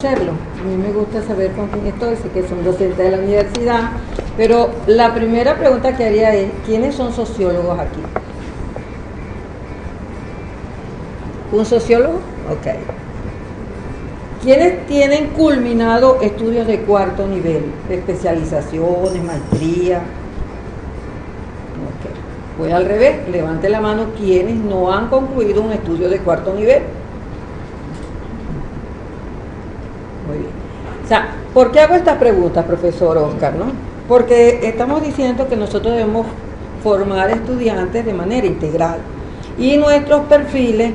Hacerlo. A mí me gusta saber con quién estoy, sé que son docentes de la universidad, pero la primera pregunta que haría es, ¿quiénes son sociólogos aquí? ¿Un sociólogo? Ok. ¿Quiénes tienen culminado estudios de cuarto nivel? Especializaciones, maestría. Ok. Pues al revés, levante la mano quienes no han concluido un estudio de cuarto nivel. Muy bien. O sea, ¿por qué hago estas preguntas, profesor Oscar, no? Porque estamos diciendo que nosotros debemos formar estudiantes de manera integral. Y nuestros perfiles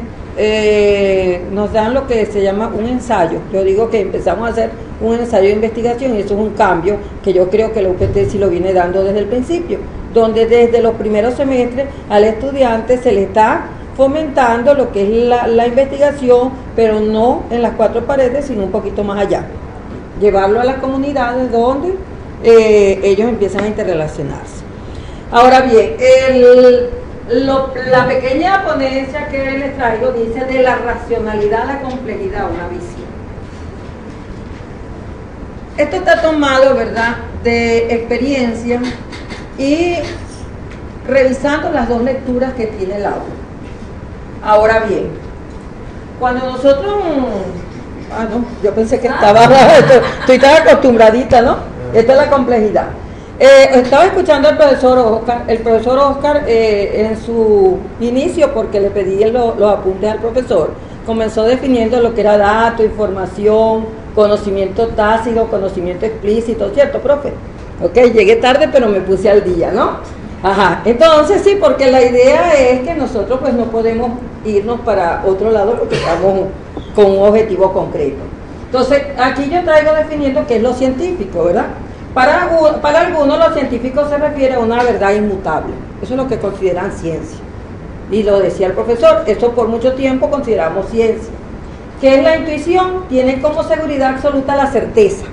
nos dan lo que se llama un ensayo. Yo digo que empezamos a hacer un ensayo de investigación y eso es un cambio que yo creo que la UPT sí lo viene dando desde el principio, donde desde los primeros semestres al estudiante se le está fomentando lo que es la investigación, pero no en las cuatro paredes, sino un poquito más allá. Llevarlo a las comunidades donde ellos empiezan a interrelacionarse. Ahora bien, la pequeña ponencia que les traigo dice de la racionalidad a la complejidad, una visión. Esto está tomado, ¿verdad?, de experiencia y revisando las dos lecturas que tiene el aula. Ahora bien, cuando nosotros... no, yo pensé que estoy tan acostumbradita, ¿no? Esta es la complejidad. Estaba escuchando al profesor Oscar. El profesor Oscar, en su inicio, porque le pedí los apuntes al profesor, comenzó definiendo lo que era dato, información, conocimiento tácito, conocimiento explícito, ¿cierto, profe? Ok, llegué tarde, pero me puse al día, ¿no? Ajá, entonces sí, porque la idea es que nosotros pues no podemos irnos para otro lado porque estamos con un objetivo concreto. Entonces, aquí yo traigo definiendo qué es lo científico, ¿verdad? Para algunos lo científico se refiere a una verdad inmutable. Eso es lo que consideran ciencia. Y lo decía el profesor, eso por mucho tiempo consideramos ciencia. ¿Qué es la intuición? Tiene como seguridad absoluta la certeza.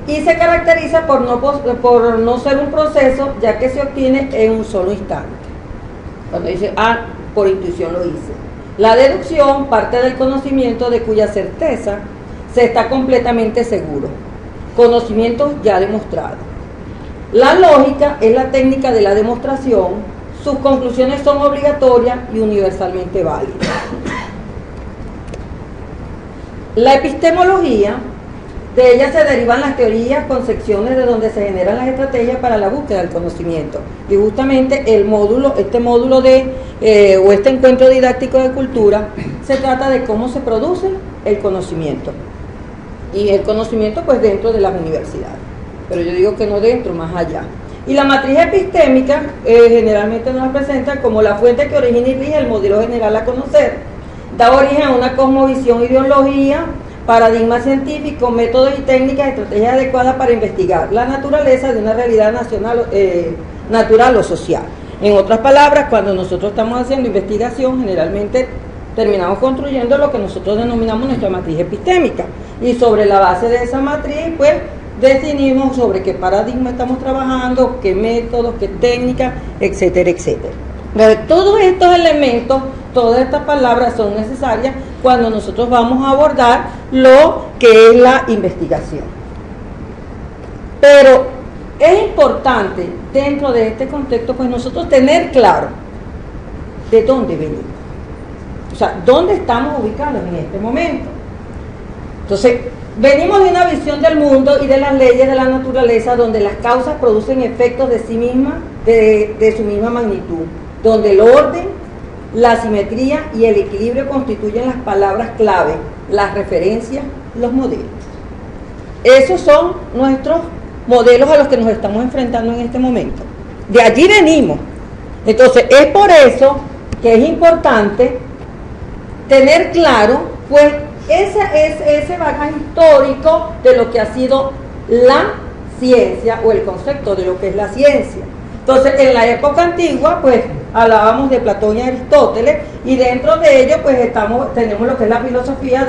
Y se caracteriza por no ser un proceso, ya que se obtiene en un solo instante. Cuando dice, por intuición lo hice. La deducción parte del conocimiento de cuya certeza se está completamente seguro. Conocimiento ya demostrado. La lógica es la técnica de la demostración. Sus conclusiones son obligatorias y universalmente válidas. La epistemología, de ella se derivan las teorías, concepciones de donde se generan las estrategias para la búsqueda del conocimiento. Y justamente este módulo o este encuentro didáctico de cultura se trata de cómo se produce el conocimiento. Y el conocimiento pues dentro de las universidades. Pero yo digo que no dentro, más allá. Y la matriz epistémica generalmente nos presenta como la fuente que origina y rige el modelo general a conocer. Da origen a una cosmovisión, ideología, paradigma científico, métodos y técnicas, estrategias adecuadas para investigar la naturaleza de una realidad natural o social. En otras palabras, cuando nosotros estamos haciendo investigación, generalmente terminamos construyendo lo que nosotros denominamos nuestra matriz epistémica. Y sobre la base de esa matriz, pues, definimos sobre qué paradigma estamos trabajando, qué métodos, qué técnicas, etcétera, etcétera. Entonces, todos estos elementos, todas estas palabras son necesarias cuando nosotros vamos a abordar lo que es la investigación. Pero es importante dentro de este contexto, pues nosotros tener claro de dónde venimos. O sea, dónde estamos ubicados en este momento. Entonces, venimos de una visión del mundo y de las leyes de la naturaleza donde las causas producen efectos de sí mismas, de su misma magnitud, donde el orden, la simetría y el equilibrio constituyen las palabras clave, las referencias, los modelos. Esos son nuestros modelos a los que nos estamos enfrentando en este momento. De allí venimos. Entonces, es por eso que es importante tener claro, pues, ese bagaje histórico de lo que ha sido la ciencia o el concepto de lo que es la ciencia. Entonces, en la época antigua, pues, hablábamos de Platón y Aristóteles, y dentro de ello, pues, tenemos lo que es la filosofía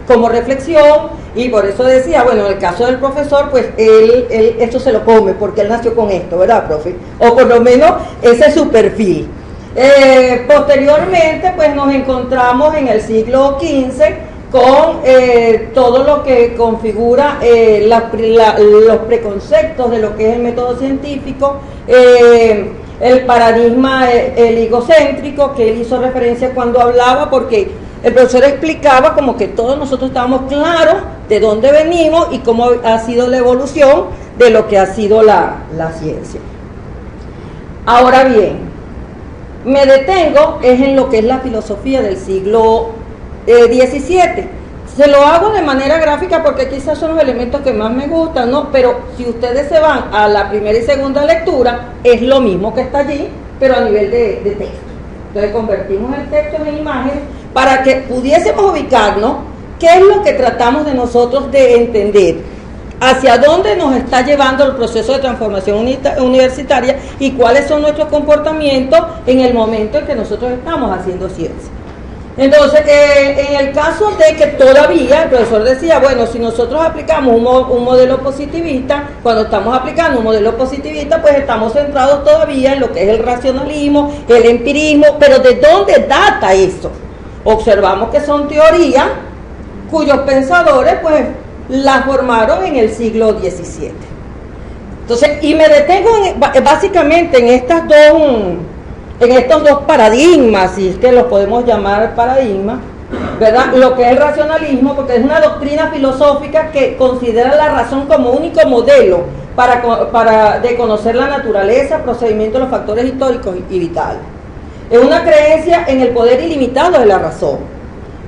como reflexión, y por eso decía, bueno, en el caso del profesor, pues, él esto se lo come, porque él nació con esto, ¿verdad, profe? O por lo menos, ese es su perfil. Posteriormente, pues, nos encontramos en el siglo XV con todo lo que configura los preconceptos de lo que es el método científico, el paradigma ligocéntrico que él hizo referencia cuando hablaba, porque el profesor explicaba como que todos nosotros estábamos claros de dónde venimos y cómo ha sido la evolución de lo que ha sido la ciencia. Ahora bien, me detengo es en lo que es la filosofía del siglo XVII. Se lo hago de manera gráfica porque quizás son los elementos que más me gustan, ¿no? Pero si ustedes se van a la primera y segunda lectura, es lo mismo que está allí, pero a nivel de texto. Entonces convertimos el texto en imágenes para que pudiésemos ubicarnos qué es lo que tratamos de nosotros de entender, hacia dónde nos está llevando el proceso de transformación universitaria y cuáles son nuestros comportamientos en el momento en que nosotros estamos haciendo ciencia. Entonces, en el caso de que todavía, el profesor decía, bueno, si nosotros aplicamos un modelo positivista, cuando estamos aplicando un modelo positivista, pues estamos centrados todavía en lo que es el racionalismo, el empirismo, pero ¿de dónde data eso? Observamos que son teorías cuyos pensadores, pues, la formaron en el siglo XVII. Entonces, y me detengo básicamente en estos dos paradigmas, si es que los podemos llamar paradigmas, ¿verdad? Lo que es el racionalismo, porque es una doctrina filosófica que considera la razón como único modelo de conocer la naturaleza, procedimientos, los factores históricos y vitales. Es una creencia en el poder ilimitado de la razón.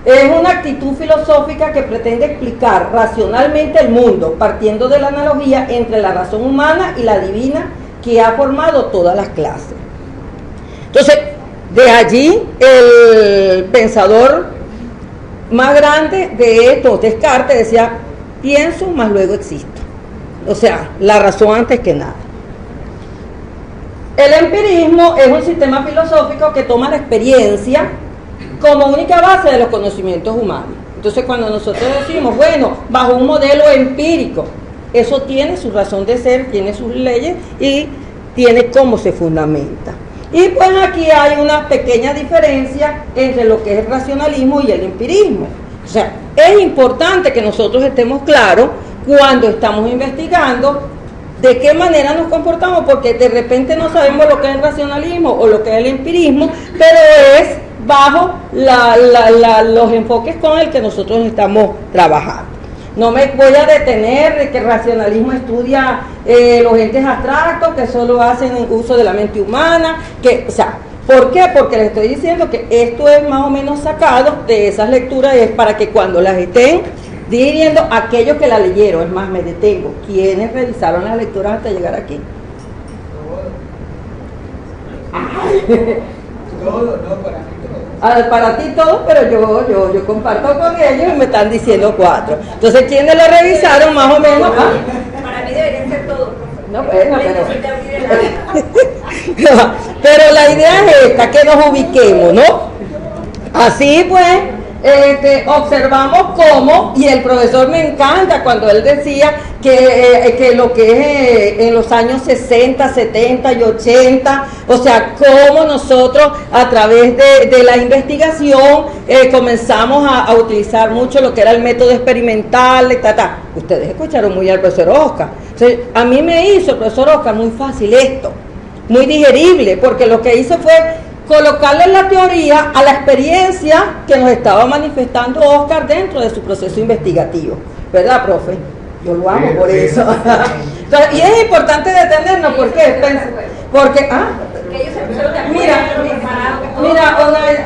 Es una actitud filosófica que pretende explicar racionalmente el mundo, partiendo de la analogía entre la razón humana y la divina que ha formado todas las clases. Entonces, de allí el pensador más grande de esto, Descartes, decía, pienso, más luego existo. O sea, la razón antes que nada. El empirismo es un sistema filosófico que toma la experiencia como única base de los conocimientos humanos. Entonces, cuando nosotros decimos, bueno, bajo un modelo empírico, eso tiene su razón de ser, tiene sus leyes y tiene cómo se fundamenta. Y pues aquí hay una pequeña diferencia entre lo que es el racionalismo y el empirismo. O sea, es importante que nosotros estemos claros cuando estamos investigando de qué manera nos comportamos, porque de repente no sabemos lo que es el racionalismo o lo que es el empirismo, pero es bajo los enfoques con el que nosotros estamos trabajando. No me voy a detener de que el racionalismo estudia los entes abstractos que solo hacen uso de la mente humana, o sea, ¿por qué? Porque les estoy diciendo que esto es más o menos sacado de esas lecturas, es para que cuando las estén digiriendo, aquellos que la leyeron, es más, me detengo, ¿quiénes realizaron las lecturas hasta llegar aquí? Todo, no, para mí todo. Para ti todo, pero yo comparto con ellos y me están diciendo 4. Entonces, ¿quiénes lo revisaron más o menos? Para mí deberían ser todos. No, bueno, pero la idea es esta, que nos ubiquemos, ¿no? Así pues, observamos cómo, y el profesor me encanta cuando él decía que lo que es en los años 60, 70 y 80, o sea, cómo nosotros a través de la investigación comenzamos a utilizar mucho lo que era el método experimental, Ustedes escucharon muy al profesor Oscar. Entonces, a mí me hizo el profesor Oscar muy fácil esto, muy digerible, porque lo que hizo fue colocarle la teoría a la experiencia que nos estaba manifestando Oscar dentro de su proceso investigativo, ¿verdad, profe? Yo lo amo por eso. Entonces, y es importante detenernos, ¿por qué? Porque, mira,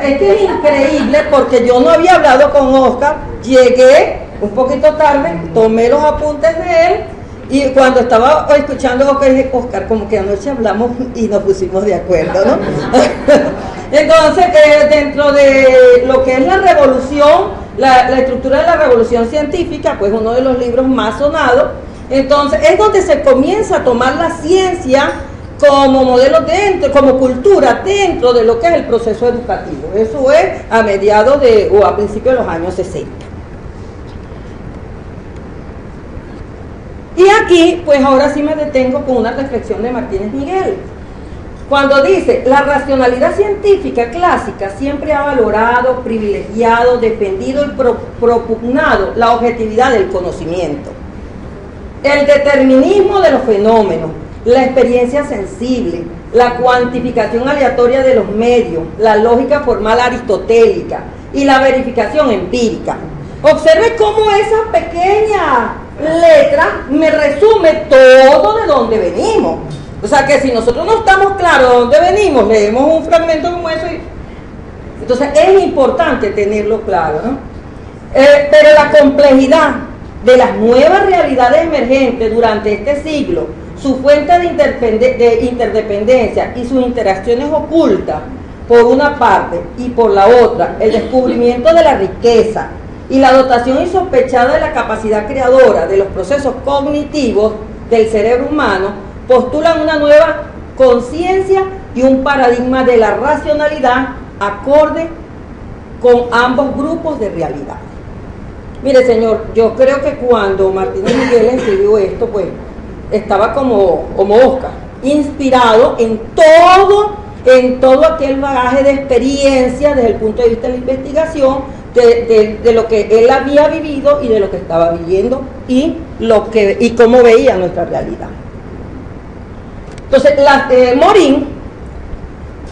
es que es increíble, porque yo no había hablado con Oscar, llegué un poquito tarde, tomé los apuntes de él, y cuando estaba escuchando Oscar, dije, Oscar, como que anoche hablamos y nos pusimos de acuerdo, ¿no? Entonces, dentro de lo que es la revolución, la estructura de la revolución científica, pues uno de los libros más sonados, entonces es donde se comienza a tomar la ciencia como modelo dentro, como cultura dentro de lo que es el proceso educativo. Eso es a mediados o a principios de los años 60. Y aquí, pues ahora sí me detengo con una reflexión de Martínez Miguel. Cuando dice, la racionalidad científica clásica siempre ha valorado, privilegiado, defendido y propugnado la objetividad del conocimiento, el determinismo de los fenómenos, la experiencia sensible, la cuantificación aleatoria de los medios, la lógica formal aristotélica y la verificación empírica. Observe cómo esa pequeña letra me resume todo de dónde venimos. O sea que si nosotros no estamos claros de dónde venimos, leemos un fragmento como eso y... Entonces es importante tenerlo claro, ¿no? Pero la complejidad de las nuevas realidades emergentes durante este siglo, su fuente de interdependencia y sus interacciones ocultas, por una parte, y por la otra, el descubrimiento de la riqueza y la dotación insospechada de la capacidad creadora de los procesos cognitivos del cerebro humano, postulan una nueva conciencia y un paradigma de la racionalidad acorde con ambos grupos de realidad. Mire, señor, yo creo que cuando Martínez Miguel escribió esto, pues, estaba como Oscar, inspirado en todo aquel bagaje de experiencia desde el punto de vista de la investigación, de lo que él había vivido y de lo que estaba viviendo y cómo veía nuestra realidad. Entonces, Morin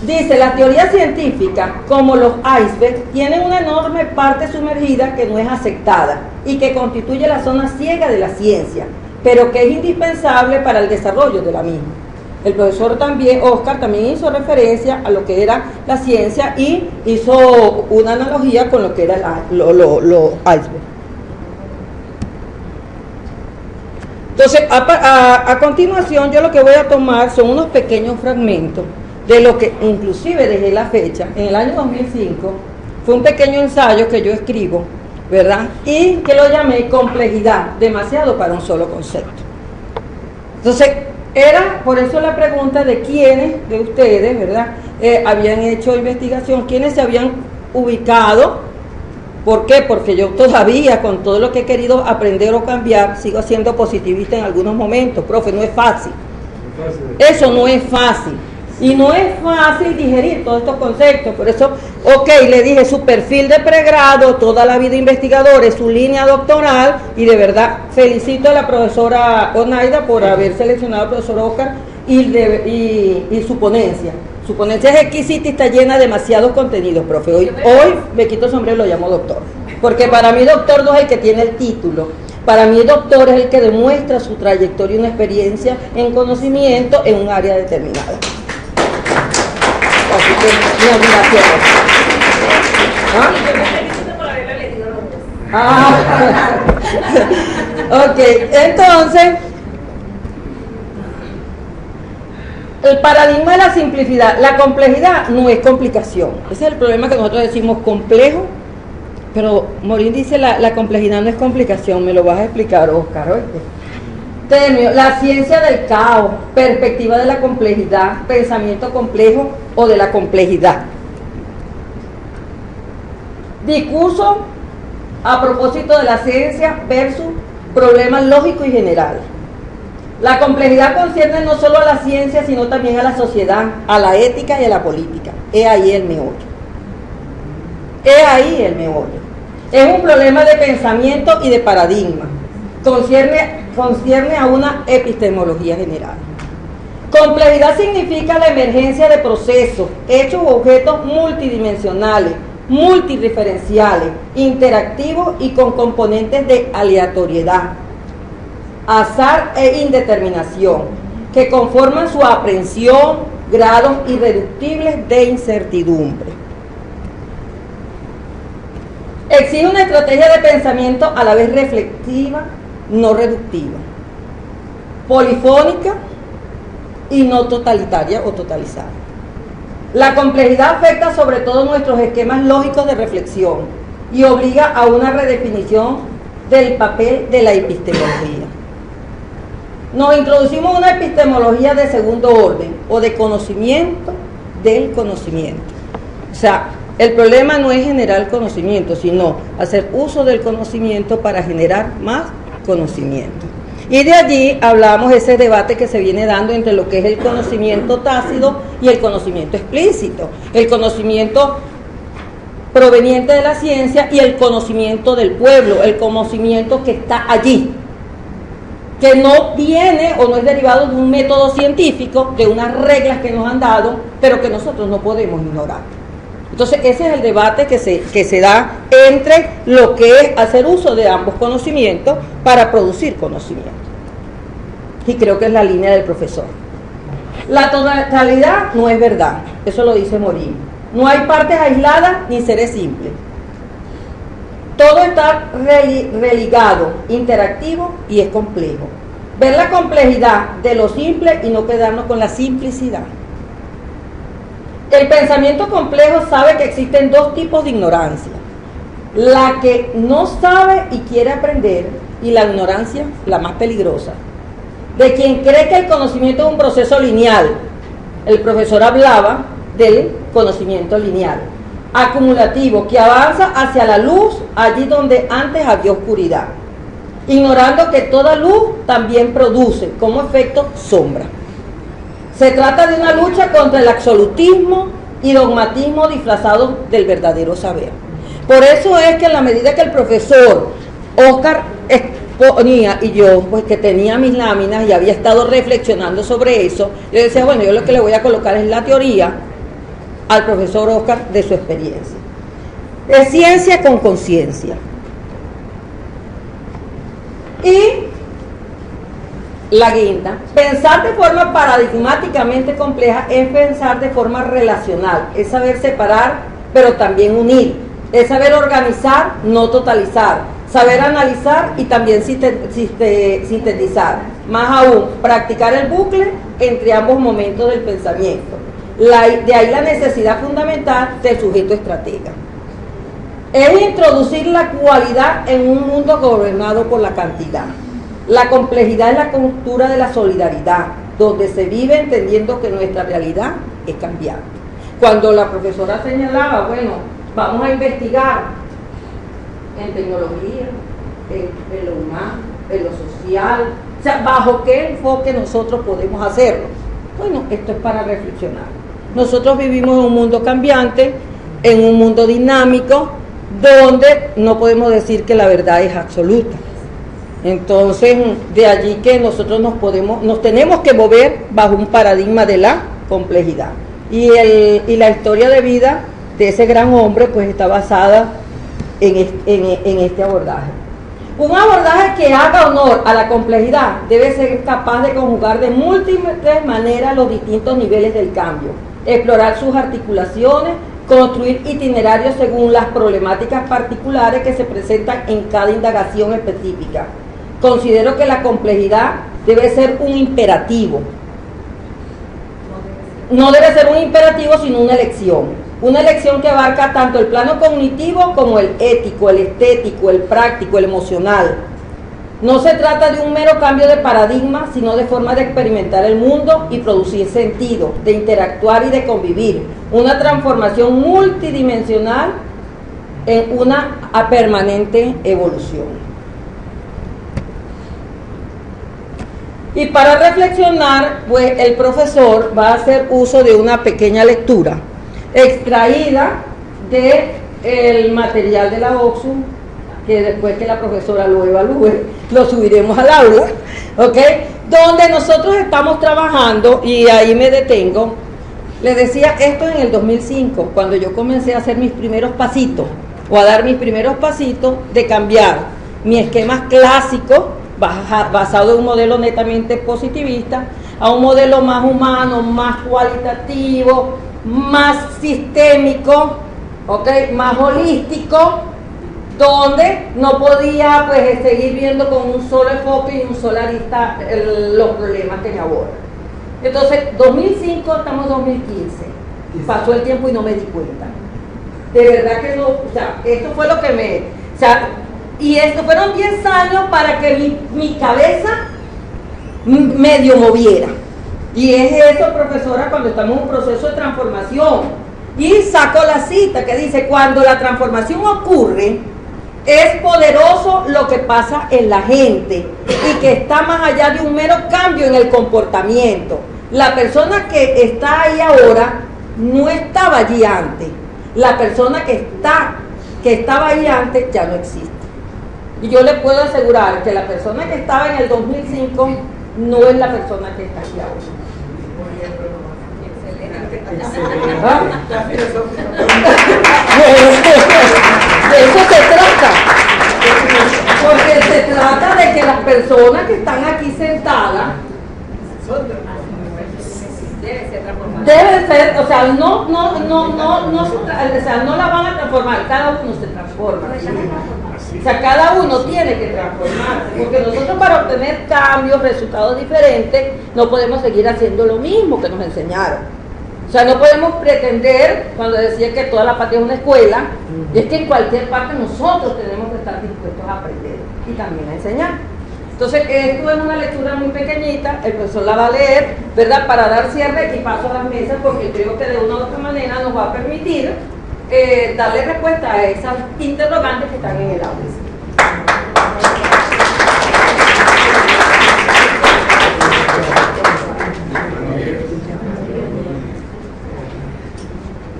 dice, la teoría científica, como los icebergs, tienen una enorme parte sumergida que no es aceptada y que constituye la zona ciega de la ciencia, pero que es indispensable para el desarrollo de la misma. El profesor Oscar también hizo referencia a lo que era la ciencia y hizo una analogía con lo que era los icebergs. Entonces, a continuación, yo lo que voy a tomar son unos pequeños fragmentos de lo que inclusive dejé la fecha, en el año 2005, fue un pequeño ensayo que yo escribo, ¿verdad? Y que lo llamé complejidad, demasiado para un solo concepto. Entonces, era por eso la pregunta de quiénes de ustedes, ¿verdad? Habían hecho investigación, quiénes se habían ubicado. ¿Por qué? Porque yo todavía, con todo lo que he querido aprender o cambiar, sigo siendo positivista en algunos momentos. Profe, no es fácil. Eso no es fácil. Y no es fácil digerir todos estos conceptos. Por eso, le dije su perfil de pregrado, toda la vida investigadora, su línea doctoral, y de verdad felicito a la profesora Onaida por haber seleccionado al profesor Oscar y su ponencia. Su ponencia es exquisita y está llena de demasiados contenidos, profe. Hoy me quito el sombrero y lo llamo doctor. Porque para mí doctor no es el que tiene el título. Para mí doctor es el que demuestra su trayectoria y una experiencia en conocimiento en un área determinada. Así que, mi admiración. Ok, entonces... El paradigma de la simplicidad, la complejidad no es complicación. Ese es el problema que nosotros decimos complejo, pero Morin dice la complejidad no es complicación. Me lo vas a explicar, Oscar, ¿oíste? Término, la ciencia del caos, perspectiva de la complejidad, pensamiento complejo o de la complejidad. Discurso a propósito de la ciencia versus problemas lógicos y generales. La complejidad concierne no solo a la ciencia, sino también a la sociedad, a la ética y a la política. Es ahí el meollo. Es ahí el meollo. Es un problema de pensamiento y de paradigma. Concierne a una epistemología general. Complejidad significa la emergencia de procesos, hechos u objetos multidimensionales, multireferenciales, interactivos y con componentes de aleatoriedad, azar e indeterminación, que conforman su aprehensión, grados irreductibles de incertidumbre. Exige una estrategia de pensamiento a la vez reflexiva, no reductiva, polifónica y no totalitaria o totalizada. La complejidad afecta sobre todo nuestros esquemas lógicos de reflexión y obliga a una redefinición del papel de la epistemología. Nos introducimos en una epistemología de segundo orden o de conocimiento del conocimiento. O sea, el problema no es generar conocimiento, sino hacer uso del conocimiento para generar más conocimiento. Y de allí hablamos de ese debate que se viene dando entre lo que es el conocimiento tácito y el conocimiento explícito. El conocimiento proveniente de la ciencia y el conocimiento del pueblo, el conocimiento que está allí, que no viene o no es derivado de un método científico, de unas reglas que nos han dado, pero que nosotros no podemos ignorar. Entonces ese es el debate que se da entre lo que es hacer uso de ambos conocimientos para producir conocimiento. Y creo que es la línea del profesor. La totalidad no es verdad, eso lo dice Morín. No hay partes aisladas ni seres simples. Todo está religado, interactivo y es complejo. Ver la complejidad de lo simple y no quedarnos con la simplicidad. El pensamiento complejo sabe que existen dos tipos de ignorancia. La que no sabe y quiere aprender, y la ignorancia, la más peligrosa, de quien cree que el conocimiento es un proceso lineal. El profesor hablaba del conocimiento lineal, acumulativo, que avanza hacia la luz allí donde antes había oscuridad, ignorando que toda luz también produce como efecto sombra. Se trata de una lucha contra el absolutismo y dogmatismo disfrazado del verdadero saber. Por eso es que en la medida que el profesor Oscar exponía y yo, pues que tenía mis láminas y había estado reflexionando sobre eso, yo decía, bueno, yo lo que le voy a colocar es la teoría al profesor Oscar de su experiencia. Es ciencia con conciencia. Y la guinda, pensar de forma paradigmáticamente compleja es pensar de forma relacional, es saber separar pero también unir, es saber organizar, no totalizar, saber analizar y también sintetizar, más aún, practicar el bucle entre ambos momentos del pensamiento. De ahí la necesidad fundamental del sujeto estratega. Es introducir la cualidad en un mundo gobernado por la cantidad. La complejidad es la cultura de la solidaridad, donde se vive entendiendo que nuestra realidad es cambiante. Cuando la profesora señalaba, bueno, vamos a investigar en tecnología, en lo humano, en lo social, o sea, bajo qué enfoque nosotros podemos hacerlo. Bueno, esto es para reflexionar. Nosotros vivimos en un mundo cambiante, en un mundo dinámico, donde no podemos decir que la verdad es absoluta. Entonces, de allí que nosotros nos tenemos que mover bajo un paradigma de la complejidad. Y la historia de vida de ese gran hombre, pues está basada en este abordaje. Un abordaje que haga honor a la complejidad debe ser capaz de conjugar de múltiples maneras los distintos niveles del cambio, explorar sus articulaciones, construir itinerarios según las problemáticas particulares que se presentan en cada indagación específica. Considero que la complejidad debe ser un imperativo. No debe ser un imperativo, sino una elección. Una elección que abarca tanto el plano cognitivo como el ético, el estético, el práctico, el emocional. No se trata de un mero cambio de paradigma, sino de forma de experimentar el mundo y producir sentido, de interactuar y de convivir. Una transformación multidimensional en una permanente evolución. Y para reflexionar, pues el profesor va a hacer uso de una pequeña lectura extraída del material de la OXU, que después que la profesora lo evalúe, lo subiremos al aula, ¿ok? Donde nosotros estamos trabajando, y ahí me detengo. Les decía esto en el 2005, cuando yo comencé a hacer mis primeros pasitos, o a dar mis primeros pasitos de cambiar mi esquema clásico, basado en un modelo netamente positivista, a un modelo más humano, más cualitativo, más sistémico, ¿okay? Más holístico, donde no podía pues seguir viendo con un solo enfoque y un solo arista los problemas que me abordan. Entonces, 2005, estamos en 2015, pasó el tiempo y no me di cuenta. De verdad que no, o sea, esto fue lo que y esto fueron 10 años para que mi cabeza medio moviera. Y es eso, profesora, cuando estamos en un proceso de transformación. Y saco la cita que dice, cuando la transformación ocurre, es poderoso lo que pasa en la gente y que está más allá de un mero cambio en el comportamiento. La persona que está ahí ahora no estaba allí antes. La persona que estaba ahí antes ya no existe. Y yo le puedo asegurar que la persona que estaba en el 2005 no es la persona que está aquí ahora. ¿Ah? De eso se trata. Porque se trata de que las personas que están aquí sentadas deben ser, o sea, no la van a transformar, cada uno se transforma. O sea, cada uno tiene que transformarse, porque nosotros para obtener cambios, resultados diferentes, no podemos seguir haciendo lo mismo que nos enseñaron. O sea, no podemos pretender, cuando decía que toda la patria es una escuela, es que en cualquier parte nosotros tenemos que estar dispuestos a aprender y también a enseñar. Entonces, esto es una lectura muy pequeñita, el profesor la va a leer, ¿verdad? Para dar cierre y paso a las mesas, porque creo que de una u otra manera nos va a permitir darle respuesta a esas interrogantes que están en el aula.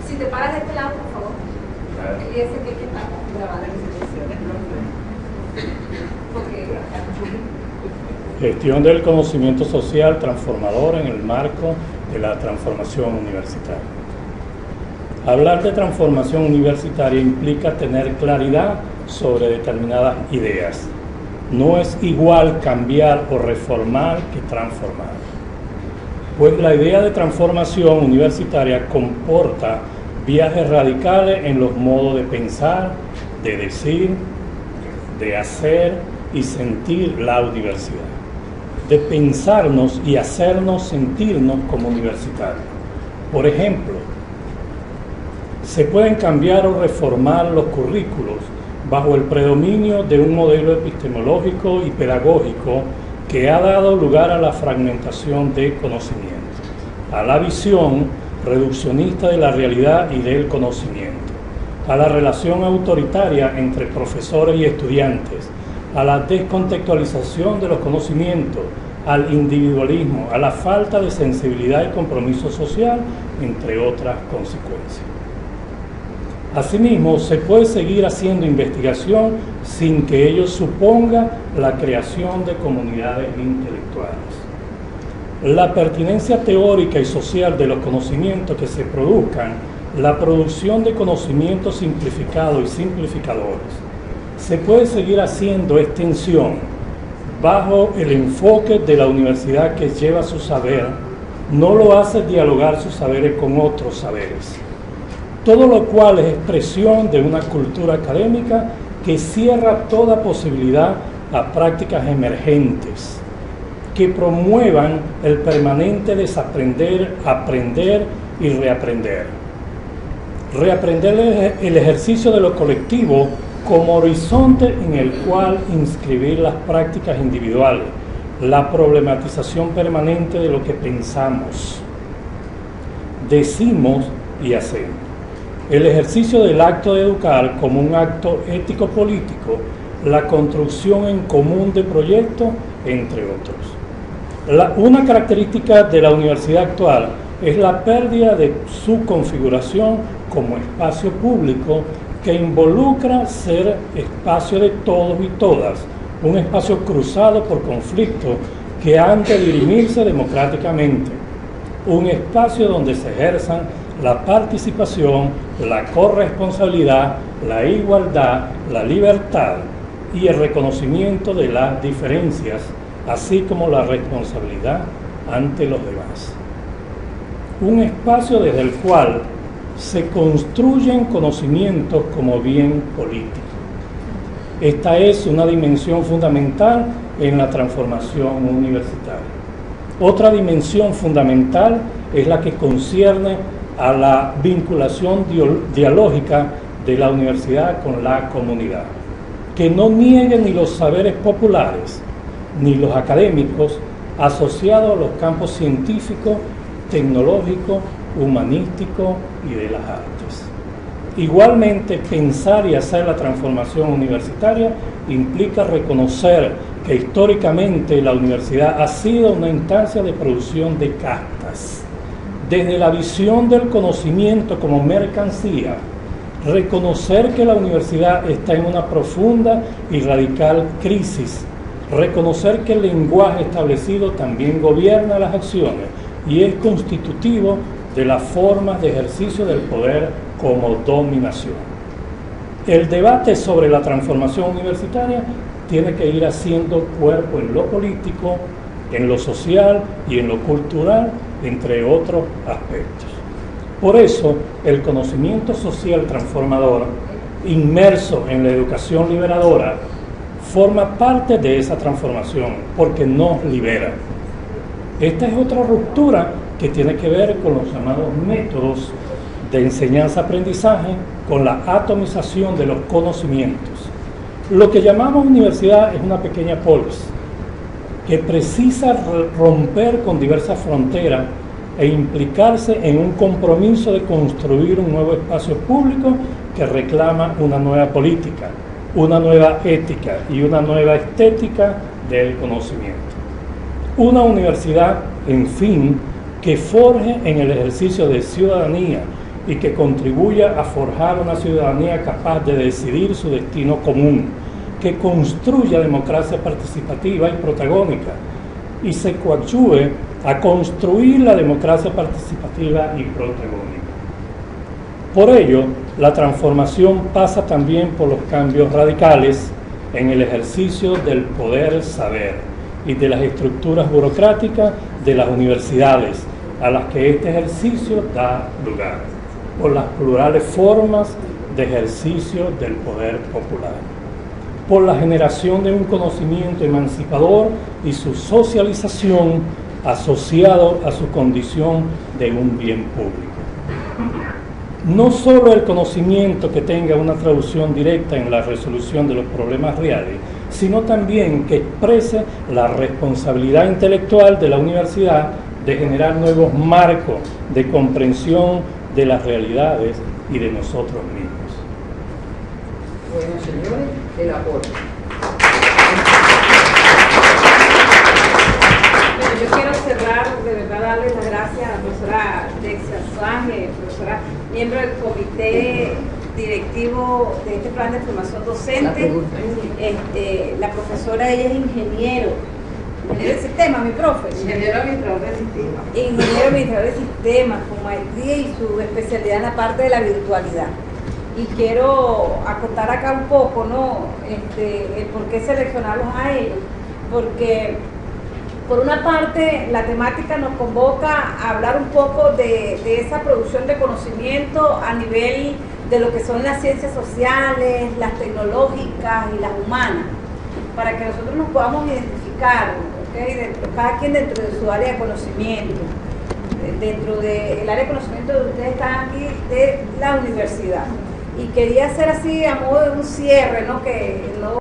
Si te paras de este lado, por favor. Y ese que está grabando en Gestión del conocimiento social transformador en el marco de la transformación universitaria. Hablar de transformación universitaria implica tener claridad sobre determinadas ideas. No es igual cambiar o reformar que transformar. Pues la idea de transformación universitaria comporta viajes radicales en los modos de pensar, de decir, de hacer y sentir la universidad, de pensarnos y hacernos sentirnos como universitarios. Por ejemplo, se pueden cambiar o reformar los currículos bajo el predominio de un modelo epistemológico y pedagógico que ha dado lugar a la fragmentación de conocimiento, a la visión reduccionista de la realidad y del conocimiento, a la relación autoritaria entre profesores y estudiantes, a la descontextualización de los conocimientos, al individualismo, a la falta de sensibilidad y compromiso social, entre otras consecuencias. Asimismo, se puede seguir haciendo investigación sin que ello suponga la creación de comunidades intelectuales. La pertinencia teórica y social de los conocimientos que se produzcan, la producción de conocimientos simplificados y simplificadores, se puede seguir haciendo extensión bajo el enfoque de la universidad que lleva su saber, no lo hace dialogar sus saberes con otros saberes. Todo lo cual es expresión de una cultura académica que cierra toda posibilidad a prácticas emergentes, que promuevan el permanente desaprender, aprender y reaprender. Reaprender el ejercicio de lo colectivo como horizonte en el cual inscribir las prácticas individuales, la problematización permanente de lo que pensamos, decimos y hacemos. El ejercicio del acto de educar como un acto ético-político, la construcción en común de proyectos, entre otros. Una característica de la universidad actual es la pérdida de su configuración como espacio público que involucra ser espacio de todos y todas, un espacio cruzado por conflictos que han de dirimirse democráticamente, un espacio donde se ejerzan la participación, la corresponsabilidad, la igualdad, la libertad y el reconocimiento de las diferencias, así como la responsabilidad ante los demás. Un espacio desde el cual se construyen conocimientos como bien político. Esta es una dimensión fundamental en la transformación universitaria. Otra dimensión fundamental es la que concierne a la vinculación dialógica de la universidad con la comunidad, que no niegue ni los saberes populares ni los académicos asociados a los campos científicos, tecnológico, humanístico y de las artes. Igualmente, pensar y hacer la transformación universitaria implica reconocer que históricamente la universidad ha sido una instancia de producción de castas. Desde la visión del conocimiento como mercancía, reconocer que la universidad está en una profunda y radical crisis, reconocer que el lenguaje establecido también gobierna las acciones y es constitutivo de las formas de ejercicio del poder como dominación. El debate sobre la transformación universitaria tiene que ir haciendo cuerpo en lo político, en lo social y en lo cultural, entre otros aspectos. Por eso, el conocimiento social transformador, inmerso en la educación liberadora, forma parte de esa transformación, porque nos libera. Esta es otra ruptura que tiene que ver con los llamados métodos de enseñanza-aprendizaje, con la atomización de los conocimientos. Lo que llamamos universidad es una pequeña polis que precisa romper con diversas fronteras e implicarse en un compromiso de construir un nuevo espacio público que reclama una nueva política, una nueva ética y una nueva estética del conocimiento. Una universidad, en fin, que forje en el ejercicio de ciudadanía y que contribuya a forjar una ciudadanía capaz de decidir su destino común, que construya democracia participativa y protagónica y se coadyuve a construir la democracia participativa y protagónica. Por ello, la transformación pasa también por los cambios radicales en el ejercicio del poder saber y de las estructuras burocráticas de las universidades a las que este ejercicio da lugar, por las plurales formas de ejercicio del poder popular, por la generación de un conocimiento emancipador y su socialización asociado a su condición de un bien público. No solo el conocimiento que tenga una traducción directa en la resolución de los problemas reales, sino también que exprese la responsabilidad intelectual de la universidad de generar nuevos marcos de comprensión de las realidades y de nosotros mismos. Bueno, señores, el aporte. Bueno, yo quiero cerrar, de verdad, darles las gracias a la profesora Dexia Suárez, profesora, miembro del comité directivo de este plan de formación docente. La profesora, ella es ingeniero de sistema, mi profe. Ingeniero administrador de sistemas. Ingeniero administrador de sistemas, con maestría y su especialidad en la parte de la virtualidad. Y quiero acotar acá un poco, ¿no? El por qué seleccionarlos a ellos. Porque, por una parte, la temática nos convoca a hablar un poco de esa producción de conocimiento a nivel de lo que son las ciencias sociales, las tecnológicas y las humanas, para que nosotros nos podamos identificar, ¿okay? Cada quien dentro de su área de conocimiento, dentro del área de conocimiento de ustedes están aquí de la universidad. Y quería hacer así a modo de un cierre, ¿no? Que no